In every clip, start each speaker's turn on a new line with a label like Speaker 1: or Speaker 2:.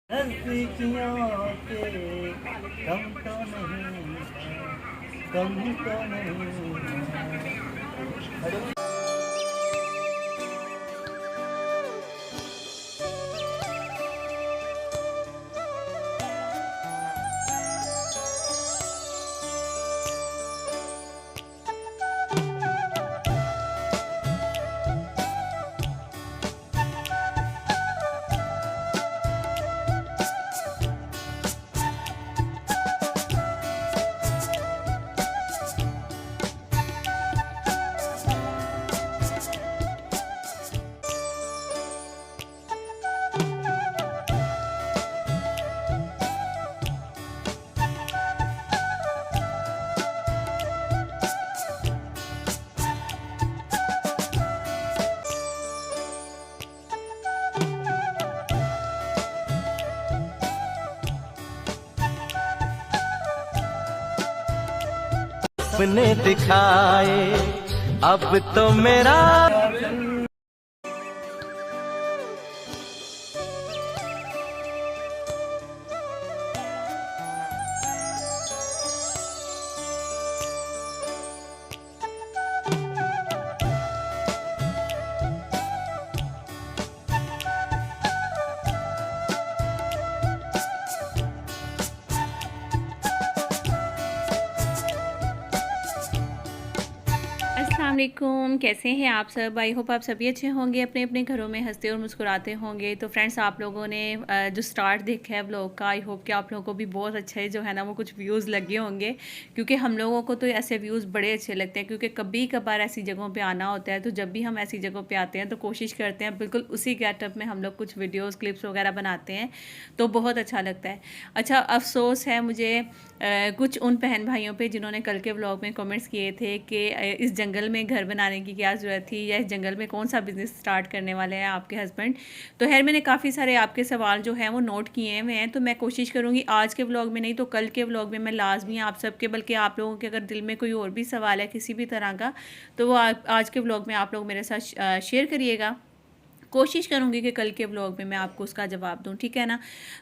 Speaker 1: नज़दीकियों के कम तो नहीं है, कम तो नहीं है।
Speaker 2: अपने दिखाए अब तो मेरा
Speaker 3: अस्सलाम वालेकुम, कैसे हैं आप सब। आई होप आप सभी अच्छे होंगे, अपने अपने घरों में हंसते और मुस्कुराते होंगे। तो फ्रेंड्स, आप लोगों ने जो स्टार्ट देखा है व्लॉग का, आई होप कि आप लोगों को भी बहुत अच्छा है जो है ना वो कुछ व्यूज़ लगे होंगे, क्योंकि हम लोगों को तो ऐसे व्यूज़ बड़े अच्छे लगते हैं। क्योंकि कभी कभार ऐसी जगहों पे आना होता है, तो जब भी हम ऐसी जगहों पे आते हैं तो कोशिश करते हैं बिल्कुल उसी गेटअप में हम लोग कुछ वीडियोज़ क्लिप्स वगैरह बनाते हैं, तो बहुत अच्छा लगता है। अच्छा, अफसोस है मुझे कुछ उन बहन भाइयों पे जिन्होंने कल के व्लॉग में कमेंट्स किए थे कि इस जंगल में घर बनाने की क्या ज़रूरत थी, या इस जंगल में कौन सा बिज़नेस स्टार्ट करने वाले हैं आपके हस्बैंड। तो खैर, मैंने काफ़ी सारे आपके सवाल जो हैं वो नोट किए हुए हैं, तो मैं कोशिश करूँगी आज के व्लॉग में नहीं तो कल के व्लॉग में मैं लाजमी आप सबके, बल्कि आप लोगों के अगर दिल में कोई और भी सवाल है किसी भी तरह का, तो वो आज के व्लॉग में आप लोग मेरे साथ शेयर करिएगा। कोशिश करूँगी कि कल के व्लॉग में मैं आपको उसका जवाब दूँ, ठीक है ना।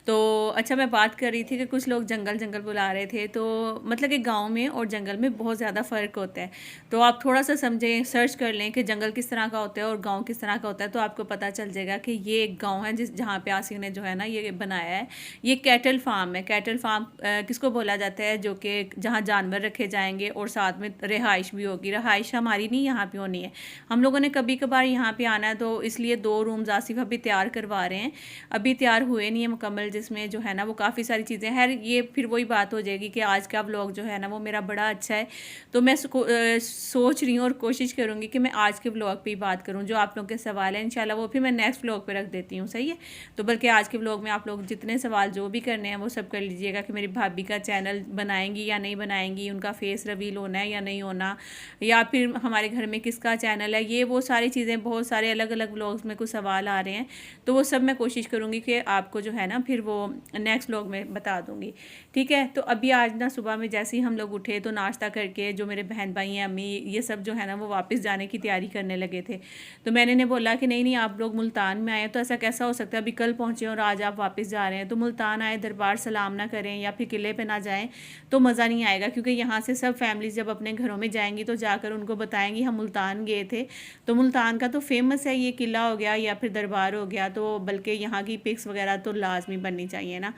Speaker 3: तो अच्छा, मैं बात कर रही थी कि कुछ लोग जंगल जंगल बुला रहे थे, तो मतलब कि गांव में और जंगल में बहुत ज़्यादा फ़र्क होता है। तो आप थोड़ा सा समझें, सर्च कर लें कि जंगल किस तरह का होता है और गांव किस तरह का होता है, तो आपको पता चल जाएगा कि ये एक गाँव है जहाँ पे आसिफ ने जो है ना ये बनाया है। ये कैटल फार्म है। कैटल फार्म किसको बोला जाता है, जो कि जहाँ जानवर रखे जाएंगे और साथ में रिहाइश भी होगी। रिहाइश हमारी नहीं यहाँ पे होनी है, हम लोगों ने कभी कभार यहाँ पे आना है, तो इसलिए 2 रूम्स आसिफ अभी तैयार करवा रहे हैं, अभी तैयार हुए नहीं है मुकम्मल, जिसमें जो है ना वो काफ़ी सारी चीज़ें हैं। ये फिर वही बात हो जाएगी कि आज का व्लॉग जो है ना वो मेरा बड़ा अच्छा है, तो मैं सोच रही हूँ और कोशिश करूँगी कि मैं आज के व्लॉग पे ही बात करूँ। जो आप लोगों के सवाल हैं इंशाल्लाह वो फिर मैं नेक्स्ट व्लॉग पे रख देती हूँ, सही है। तो बल्कि आज के व्लॉग में आप लोग जितने सवाल जो भी करने हैं वो सब कर लीजिएगा कि मेरी भाभी का चैनल बनाएंगी या नहीं बनाएंगी, उनका फेस रिवील होना है या नहीं होना, या फिर हमारे घर में किसका चैनल है, ये वो सारी चीज़ें, बहुत सारे अलग अलग व्लॉग्स में कुछ सवाल आ रहे हैं, तो वो सब मैं कोशिश करूँगी कि आपको जो है ना फिर वो नेक्स्ट व्लॉग में बता दूँगी, ठीक है। तो अभी आज ना सुबह में जैसे ही हम लोग उठे तो नाश्ता करके जो मेरे बहन भाई हैं, अम्मी, ये सब जो है ना वो वापस जाने की तैयारी करने लगे थे। तो मैंने ने बोला कि नहीं नहीं, आप लोग मुल्तान में आए तो ऐसा कैसा हो सकता है, अभी कल पहुँचे और आज आप वापस जा रहे हैं, तो मुल्तान आए, दरबार सलाम ना करें या फिर किले पे ना जाएं तो मज़ा नहीं आएगा। क्योंकि यहाँ से सब फैमिलीज जब अपने घरों में जाएंगी तो जाकर उनको बताएंगी हम मुल्तान गए थे। तो मुल्तान का तो फेमस है ये किला हो गया या फिर दरबार हो गया, तो बल्कि यहाँ की पिक्स वगैरह तो लाजमी बननी चाहिए ना।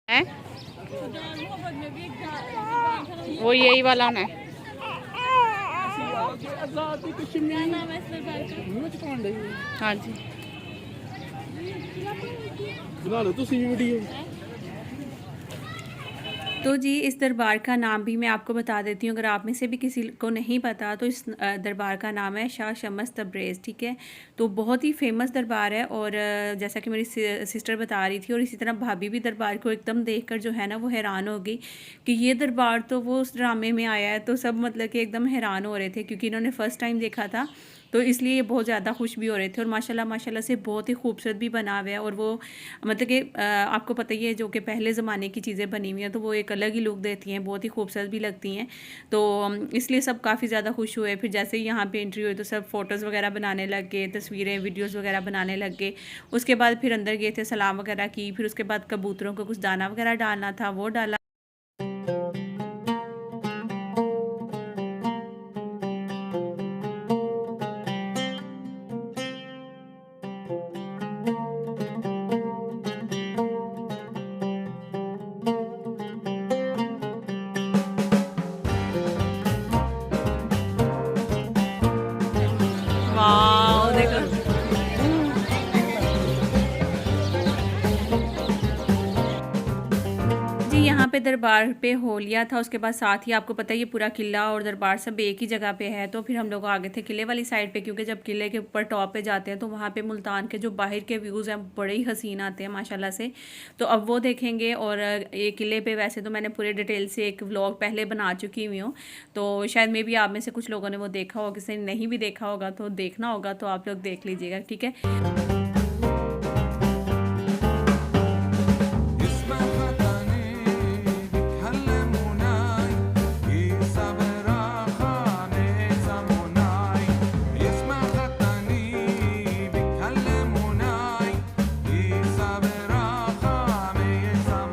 Speaker 3: है वो यही वाला ना है। हाँ जी,
Speaker 1: बना लो तुसी वीडियो।
Speaker 3: तो जी, इस दरबार का नाम भी मैं आपको बता देती हूँ, अगर आप में से भी किसी को नहीं पता तो इस दरबार का नाम है शाह शम्स तब्रेज़, ठीक है। तो बहुत ही फेमस दरबार है, और जैसा कि मेरी सिस्टर बता रही थी और इसी तरह भाभी भी दरबार को एकदम देखकर जो है ना वो हैरान हो गई कि ये दरबार तो वो उस ड्रामे में आया है। तो सब मतलब कि एकदम हैरान हो रहे थे, क्योंकि इन्होंने फ़र्स्ट टाइम देखा था तो इसलिए ये बहुत ज़्यादा खुश भी हो रहे थे। और माशाल्लाह से बहुत ही खूबसूरत भी बना हुआ है। और वो मतलब कि आपको पता ही है जो कि पहले ज़माने की चीज़ें बनी हुई हैं तो वो एक अलग ही लुक देती हैं, बहुत ही खूबसूरत भी लगती हैं। तो इसलिए सब काफ़ी ज़्यादा खुश हुए। फिर जैसे ही यहाँ पे एंट्री हुई तो सब फ़ोटोज़ वगैरह बनाने लग गए, तस्वीरें वीडियोज़ वगैरह बनाने लग गए। उसके बाद फिर अंदर गए थे, सलाम वगैरह की। फिर उसके बाद कबूतरों को कुछ दाना वगैरह डालना था, वो डाला। वाह देखो, जी यहाँ पे दरबार पे हो लिया था। उसके बाद साथ ही आपको पता है ये पूरा किला और दरबार सब एक ही जगह पे है। तो फिर हम लोग आगे थे किले वाली साइड पे, क्योंकि जब किले के ऊपर टॉप पे जाते हैं तो वहाँ पे मुल्तान के जो बाहर के व्यूज़ हैं बड़े ही हसीन आते हैं माशाल्लाह से। तो अब वो देखेंगे। और ये किले पे वैसे तो मैंने पूरे डिटेल से एक व्लॉग पहले बना चुकी हुई हूँ, तो शायद मे भी आप में से कुछ लोगों ने वो देखा होगा, किसी ने नहीं भी देखा होगा तो देखना होगा, तो आप लोग देख लीजिएगा, ठीक है।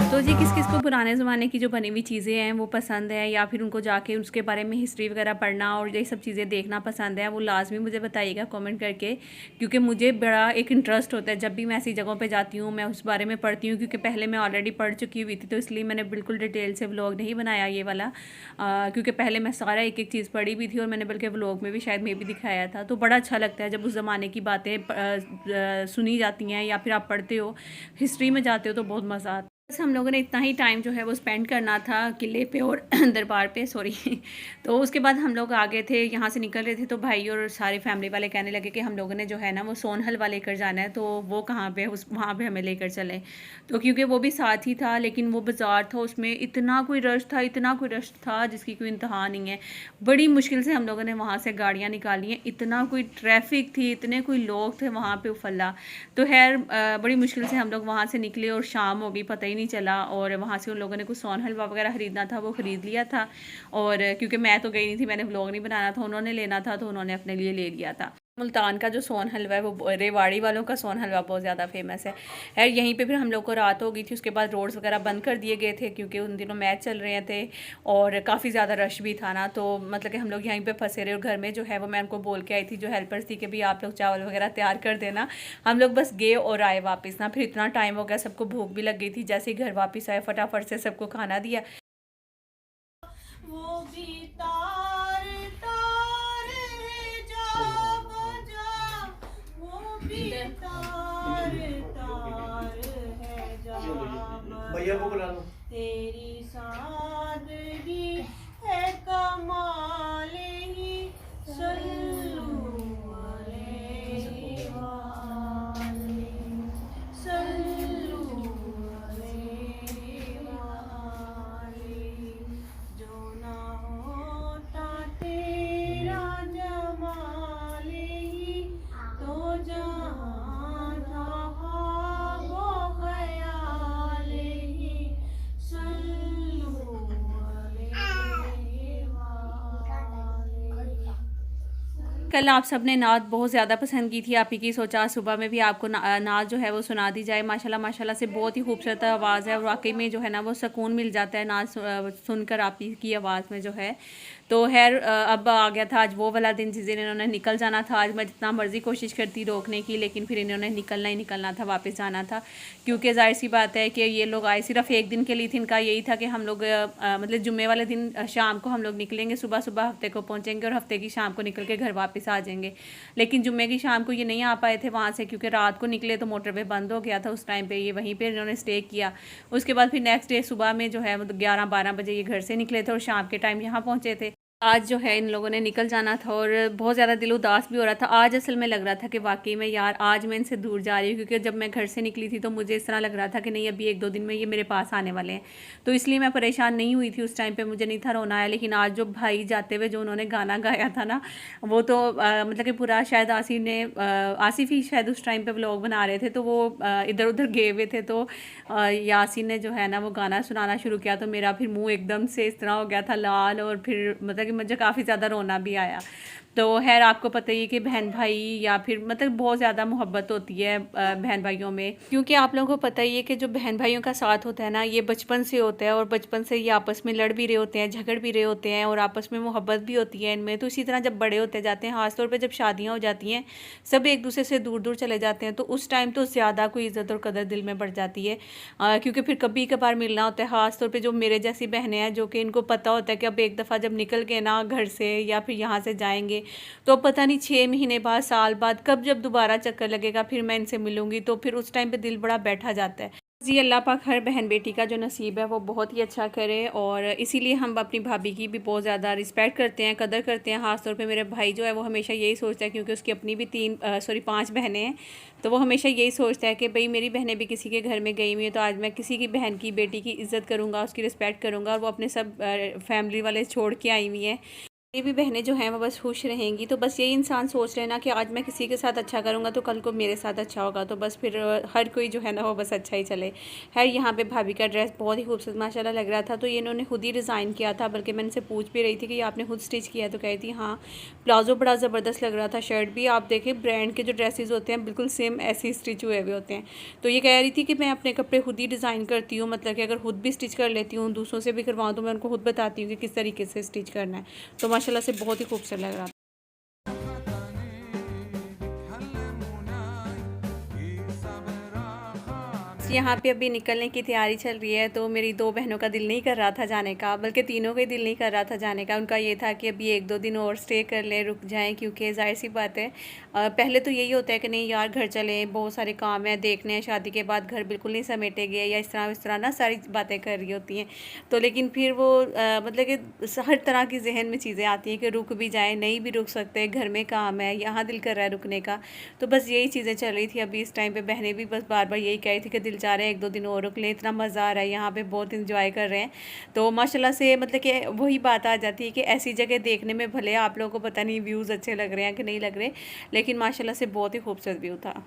Speaker 3: तो जी किस किस को पुराने ज़माने की जो बनी हुई चीज़ें हैं वो पसंद है, या फिर उनको जाके उसके बारे में हिस्ट्री वगैरह पढ़ना और ये सब चीज़ें देखना पसंद है, वो लाजमी मुझे बताइएगा कमेंट करके। क्योंकि मुझे बड़ा एक इंटरेस्ट होता है जब भी मैं ऐसी जगहों पे जाती हूँ, मैं उस बारे में पढ़ती हूँ। क्योंकि पहले मैं ऑलरेडी पढ़ चुकी हुई थी, तो इसलिए मैंने बिल्कुल डिटेल से व्लॉग नहीं बनाया ये वाला। क्योंकि पहले मैं सारा एक एक चीज़ पढ़ी हुई थी, और मैंने बल्कि व्लॉग में भी शायद मैं भी दिखाया था। तो बड़ा अच्छा लगता है जब उस ज़माने की बातें सुनी जाती हैं, या फिर आप पढ़ते हो, हिस्ट्री में जाते हो, तो बहुत मज़ा आता है। बस हम लोगों ने इतना ही टाइम जो है वो स्पेंड करना था किले पे और दरबार पे, सॉरी। तो उसके बाद हम लोग आ गए थे, यहाँ से निकल रहे थे, तो भाई और सारे फैमिली वाले कहने लगे कि हम लोगों ने जो है ना वो सोन हलवा लेकर जाना है, तो वो कहाँ पे उस वहाँ पे हमें लेकर चले। तो क्योंकि वो भी साथ ही था, लेकिन वो बाज़ार था, उसमें इतना कोई रश था जिसकी कोई इंतहा नहीं है। बड़ी मुश्किल से हम लोगों ने वहाँ से गाड़ियाँ निकाली हैं, इतना कोई ट्रैफिक थी, इतने कोई लोग थे वहाँ पे उफल्ला। तो खैर बड़ी मुश्किल से हम लोग वहाँ से निकले और शाम हो गई, पता ही नहीं चला। और वहाँ से उन लोगों ने कुछ सोन हलवा वगैरह ख़रीदना था, वो ख़रीद लिया था। और क्योंकि मैं तो गई नहीं थी, मैंने व्लॉग नहीं बनाना था, उन्होंने लेना था तो उन्होंने अपने लिए ले लिया था। मुल्तान का जो सोन हलवा है वो रेवाड़ी वालों का सोन हलवा बहुत ज़्यादा फेमस है। यहीं पे फिर हम लोग को रात हो गई थी। उसके बाद रोड्स वगैरह बंद कर दिए गए थे, क्योंकि उन दिनों मैच चल रहे थे और काफ़ी ज़्यादा रश भी था ना। तो मतलब कि हम लोग यहीं पे फंसे रहे। और घर में जो है वो मैं उनको बोल के आई थी, जो हेल्पर्स थी, कि भी आप लोग चावल वगैरह तैयार कर देना। हम लोग बस गए और आए वापस ना। फिर इतना टाइम हो गया, सबको भूख भी लग गई थी। जैसे ही घर वापस आए फटाफट से सबको खाना दिया।
Speaker 4: वो भी तार तार है जा बजा, वो भी तार तार है जा
Speaker 1: भैया को बुला लो।
Speaker 4: तेरी सादगी है कमाल ही, सल्लू अलैहि वाले, सल्लू अलैहि वाले। जो ना होता तेरा जमाल ही, तो जहाँ था वो ख्याल ही, सल्लू अलैहि वाले।
Speaker 3: कल आप सबने नात बहुत ज़्यादा पसंद की थी आप ही की, सोचा सुबह में भी आपको नात जो है वो सुना दी जाए। माशाल्लाह से बहुत ही खूबसूरत आवाज़ है, और वाकई में जो है ना वो सुकून मिल जाता है नात सुनकर आप ही की आवाज़ में जो है। तो खैर अब आ गया था आज वो वाला दिन जिस दिन इन्होंने निकल जाना था। आज मैं जितना मर्ज़ी कोशिश करती रोकने की, लेकिन फिर इन्होंने निकलना ही निकलना था, वापस जाना था। क्योंकि जाहिर सी बात है कि ये लोग आए सिर्फ एक दिन के लिए थे। इनका यही था कि हम लोग मतलब जुम्मे वाले दिन शाम को हम लोग निकलेंगे, सुबह सुबह हफ्ते को पहुँचेंगे और हफ्ते की शाम को निकल के घर वापस आ जाएंगे। लेकिन जुम्मे की शाम को ये नहीं आ पाए थे वहाँ से, क्योंकि रात को निकले तो मोटरवे बंद हो गया था। उस टाइम पर ये वहीं पर इन्होंने स्टे किया। उसके बाद फिर नेक्स्ट डे सुबह में जो है 11-12 बजे ये घर से निकले थे और शाम के टाइम यहाँ पहुँचे थे। आज जो है इन लोगों ने निकल जाना था और बहुत ज़्यादा दिल उदास भी हो रहा था। आज असल में लग रहा था कि वाकई में यार आज मैं इनसे दूर जा रही हूँ, क्योंकि जब मैं घर से निकली थी तो मुझे इस तरह लग रहा था कि नहीं अभी 1-2 दिन में ये मेरे पास आने वाले हैं। तो इसलिए मैं परेशान नहीं हुई थी उस टाइम पे, मुझे नहीं था रोना आया। लेकिन आज जो भाई जाते हुए जो उन्होंने गाना गाया था ना, वो तो मतलब कि पूरा शायद आसिफ ही शायद उस टाइम पर व्लॉग बना रहे थे, तो वो इधर उधर गए हुए थे। तो यासीन ने जो है ना वो गाना सुनाना शुरू किया, तो मेरा फिर मुँह एकदम से इस तरह हो गया था लाल, और फिर मतलब कि मुझे काफ़ी ज़्यादा रोना भी आया। तो खैर आपको पता ही है कि बहन भाई या फिर मतलब बहुत ज़्यादा मोहब्बत होती है बहन भाइयों में, क्योंकि आप लोगों को पता ही है कि जो बहन भाइयों का साथ होता है ना ये बचपन से होता है, और बचपन से ये आपस में लड़ भी रहे होते हैं, झगड़ भी रहे होते हैं, और आपस में मोहब्बत भी होती है इनमें। तो इसी तरह जब बड़े होते जाते हैं, ख़ासतौर पर जब शादियाँ हो जाती हैं, सब एक दूसरे से दूर दूर चले जाते हैं, तो उस टाइम तो ज़्यादा कोई इज़्ज़त और कदर दिल में बढ़ जाती है, क्योंकि फिर कभी कभार मिलना होता है। ख़ासतौर पर जो मेरे जैसी बहनें हैं जो कि इनको पता होता है कि अब एक दफ़ा जब निकल के ना घर से या फिर यहाँ से जाएंगे तो पता नहीं 6 महीने बाद, साल बाद, कब जब दोबारा चक्कर लगेगा फिर मैं इनसे मिलूंगी, तो फिर उस टाइम पे दिल बड़ा बैठा जाता है। जी अल्लाह पाक हर बहन बेटी का जो नसीब है वो बहुत ही अच्छा करे, और इसीलिए हम अपनी भाभी की भी बहुत ज़्यादा रिस्पेक्ट करते हैं, कदर करते हैं। ख़ासतौर पे मेरे भाई जो है वो हमेशा यही सोचता है, क्योंकि उसकी अपनी भी 5 बहनें हैं, तो वो हमेशा यही सोचता है कि भाई मेरी बहनें भी किसी के घर में गई हुई हैं, तो आज मैं किसी की बहन की बेटी की इज़्ज़त करूँगा, उसकी रिस्पेक्ट करूँगा। और वो अपने सब फैमिली वाले छोड़ के आई हुई हैं, ये भी बहनें जो हैं वो बस खुश रहेंगी। तो बस यही इंसान सोच रहे ना कि आज मैं किसी के साथ अच्छा करूँगा तो कल को मेरे साथ अच्छा होगा, तो बस फिर हर कोई जो है ना वो बस अच्छा ही चले। खैर यहाँ पे भाभी का ड्रेस बहुत ही खूबसूरत माशाल्लाह लग रहा था, तो ये इन्होंने खुद ही डिज़ाइन किया था, बल्कि मैं इनसे पूछ भी रही थी कि ये आपने खुद स्टिच किया है, तो कही थी हाँ। प्लाजो बड़ा ज़बरदस्त लग रहा था, शर्ट भी आप देखें ब्रांड के जो ड्रेसेस होते हैं बिल्कुल सेम ऐसे ही स्टिच हुए हुए होते हैं। तो ये कह रही थी कि मैं अपने कपड़े खुद ही डिज़ाइन करती हूँ, मतलब कि अगर खुद भी स्टिच कर लेती हूँ, दूसरों से भी करवाऊँ, तो मैं उनको खुद बताती हूँ कि किस तरीके से स्टिच करना है। तो माशाल्लाह से बहुत ही खूबसूरत लग रहा था। यहाँ पे अभी निकलने की तैयारी चल रही है, तो मेरी 2 बहनों का दिल नहीं कर रहा था जाने का, बल्कि तीनों का ही दिल नहीं कर रहा था जाने का। उनका ये था कि अभी 1-2 दिन और स्टे कर लें, रुक जाएं, क्योंकि ज़ाहिर सी बात है पहले तो यही होता है कि नहीं यार घर चलें, बहुत सारे काम हैं देखने हैं, शादी के बाद घर बिल्कुल नहीं समेटे गए, या इस तरह ना सारी बातें कर रही होती हैं। तो लेकिन फिर वो मतलब कि हर तरह की जहन में चीज़ें आती हैं कि रुक भी जाएँ, नहीं भी रुक सकते, घर में काम है, यहाँ दिल कर रहा है रुकने का। तो बस यही चीज़ें चल रही थी अभी इस टाइम पे। बहनें भी बस बार बार यही कह रही थी कि दिल चाह रहे हैं 1-2 दिन और रुक लें, इतना मज़ा आ रहा है यहाँ पे, बहुत इंजॉय कर रहे हैं। तो माशाल्लाह से मतलब कि वही बात आ जाती है कि ऐसी जगह देखने में भले आप लोगों को पता नहीं व्यूज़ अच्छे लग रहे हैं कि नहीं लग रहे, लेकिन माशाल्लाह से बहुत ही खूबसूरत व्यू था।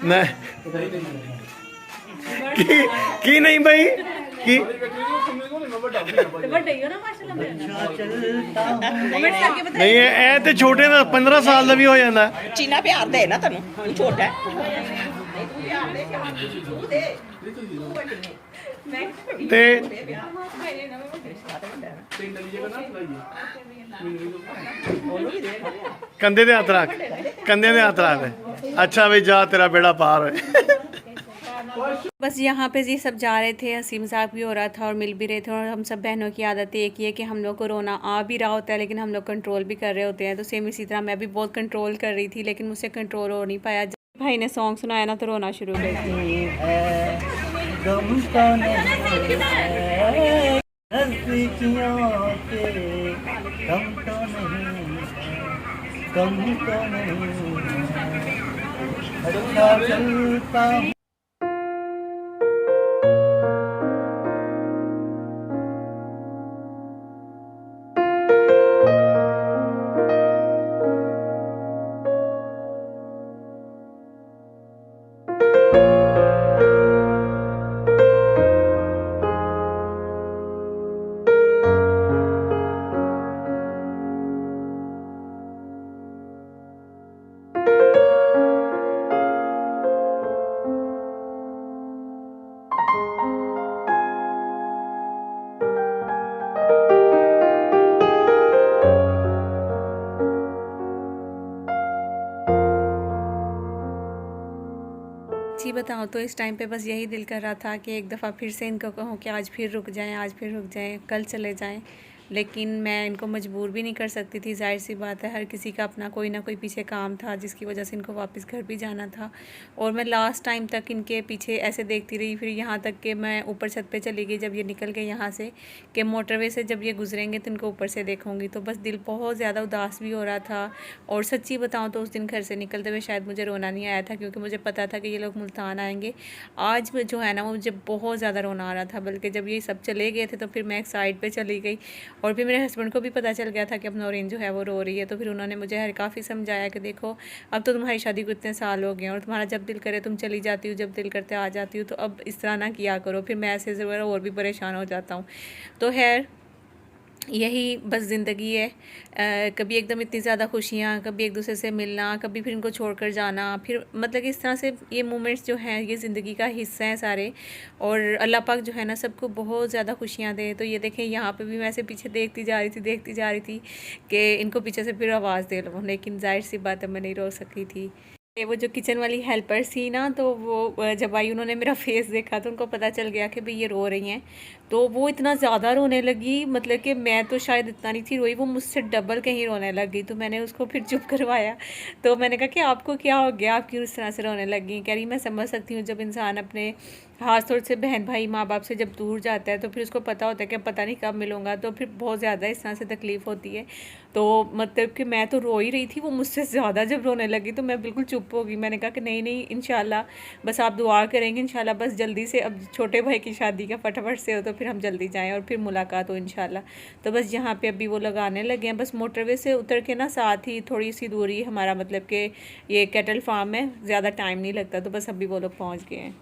Speaker 1: नहीं की नहीं भाई की नहीं ਇਹ ਤੇ ਛੋਟੇ ਦਾ 15 ਸਾਲ ਦਾ ਵੀ ਹੋ ਜਾਂਦਾ
Speaker 5: ਚੀਨਾ ਪਿਆਰ ਦੇ ਨਾ ਤੈਨੂੰ ਤੂੰ ਛੋਟਾ ਹੈ
Speaker 1: ਤੇ कंधे दे हथ रख, कंधे दे हथ रख। अच्छा भाई जा तेरा बेड़ा पार है।
Speaker 3: बस यहाँ पे जी सब जा रहे थे, हंसी मजाक भी हो रहा था और मिल भी रहे थे, और हम सब बहनों की आदत एक ही है कि हम लोग को रोना आ भी रहा होता है लेकिन हम लोग कंट्रोल भी कर रहे होते हैं। तो सेम इसी तरह मैं भी बहुत कंट्रोल कर रही थी, लेकिन मुझसे कंट्रोल हो नहीं पाया। जब भाई ने सॉन्ग सुनाया ना तो रोना शुरू कर
Speaker 2: दिया।
Speaker 3: बताऊँ तो इस टाइम पे बस यही दिल कर रहा था कि एक दफ़ा फिर से इनको कहूँ कि आज फिर रुक जाएं, आज फिर रुक जाएं, कल चले जाएं। लेकिन मैं इनको मजबूर भी नहीं कर सकती थी, जाहिर सी बात है, हर किसी का अपना कोई ना कोई पीछे काम था जिसकी वजह से इनको वापस घर भी जाना था। और मैं लास्ट टाइम तक इनके पीछे ऐसे देखती रही, फिर यहाँ तक कि मैं ऊपर छत पे चली गई जब ये निकल गए यहाँ से, कि मोटरवे से जब ये गुजरेंगे तो इनको ऊपर से देखूँगी। तो बस दिल बहुत ज़्यादा उदास भी हो रहा था। और सच्ची बताऊँ तो उस दिन घर से निकलते हुए शायद मुझे रोना नहीं आया था, क्योंकि मुझे पता था कि ये लोग मुल्तान आएँगे। आज जो है ना वो मुझे बहुत ज़्यादा रोना आ रहा था, बल्कि जब ये सब चले गए थे तो फिर मैं एक साइड पर चली गई। और फिर मेरे हस्बैंड को भी पता चल गया था कि अब नौरीन जो है वो रो रही है, तो फिर उन्होंने मुझे काफ़ी समझाया कि देखो अब तो तुम्हारी शादी को इतने साल हो गए और तुम्हारा जब दिल करे तुम चली जाती हो, जब दिल करते आ जाती हो, तो अब इस तरह ना किया करो, फिर मैं ऐसे ज़रूर और भी परेशान हो जाता हूँ। तो खैर यही बस ज़िंदगी है। कभी एकदम इतनी ज़्यादा खुशियाँ, कभी एक दूसरे से मिलना, कभी फिर इनको छोड़कर जाना, फिर मतलब कि इस तरह से ये मोमेंट्स जो हैं ये ज़िंदगी का हिस्सा हैं सारे। और अल्लाह पाक जो है ना सबको बहुत ज़्यादा खुशियाँ दे। तो ये देखें यहाँ पे भी मैं ऐसे पीछे देखती जा रही थी कि इनको पीछे से फिर आवाज़ दे लूँ, लेकिन जाहिर सी बात है मैं नहीं रो सकी थी। वो जो किचन वाली हेल्पर थी ना, तो वो जब आई उन्होंने मेरा फेस देखा तो उनको पता चल गया कि भाई ये रो रही हैं। तो वो इतना ज़्यादा रोने लगी, मतलब कि मैं तो शायद इतना नहीं थी रोई, वो मुझसे डबल कहीं रोने लगी। तो मैंने उसको फिर चुप करवाया। तो मैंने कहा कि आपको क्या हो गया, आप क्यों इस तरह से रोने लगी? कह रही मैं समझ सकती हूँ जब इंसान अपने खास तौर से बहन भाई माँ बाप से जब दूर जाता है तो फिर उसको पता होता है कि पता नहीं कब मिलूँगा, तो फिर बहुत ज़्यादा इस तरह से तकलीफ़ होती है। तो मतलब कि मैं तो रो ही रही थी, वो मुझसे ज़्यादा जब रोने लगी तो मैं बिल्कुल चुप हो गई। मैंने कहा कि नहीं इंशाल्लाह बस आप दुआ करेंगे, इंशाल्लाह बस जल्दी से अब छोटे भाई की शादी का फटाफट से हो तो फिर हम जल्दी जाएँ और फिर मुलाकात हो इंशाल्लाह। तो बस यहाँ पे अभी वो लगाने लगे हैं, बस मोटरवे से उतर के ना साथ ही थोड़ी सी दूरी हमारा मतलब कि ये कैटल फार्म है, ज़्यादा टाइम नहीं लगता। तो बस अभी वो लोग पहुँच गए हैं।